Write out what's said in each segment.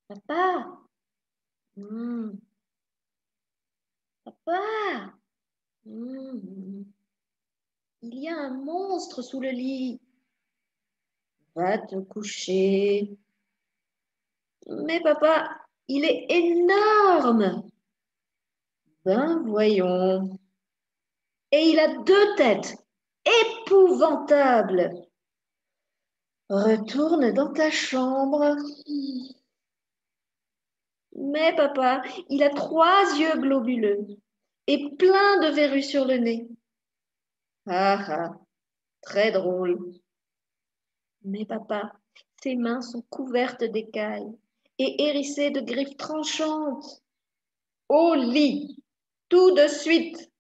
Papa, hmm, papa, hmm, il y a un monstre sous le lit. Va te coucher. Mais papa, il est énorme. Ben voyons. Et il a deux têtes. Épouvantable. Retourne dans ta chambre. Mais papa, il a trois yeux globuleux et plein de verrues sur le nez. Ah ah, très drôle. Mais papa, ses mains sont couvertes d'écailles et hérissées de griffes tranchantes. Au lit, tout de suite.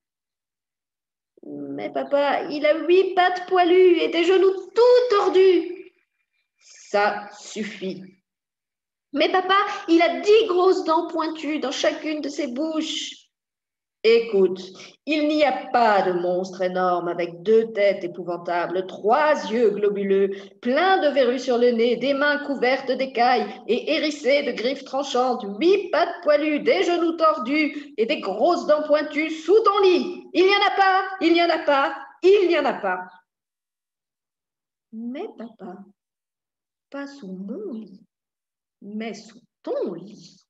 Mais papa, il a 8 pattes poilues et des genoux tout tordus. Ça suffit. Mais papa, il a 10 grosses dents pointues dans chacune de ses bouches. Écoute, il n'y a pas de monstre énorme avec deux têtes épouvantables, trois yeux globuleux, plein de verrues sur le nez, des mains couvertes d'écailles et hérissées de griffes tranchantes, 8 pattes poilues, des genoux tordus et des grosses dents pointues sous ton lit. Il n'y en a pas, il n'y en a pas, il n'y en a pas. Mais papa, pas sous mon lit, mais sous ton lit.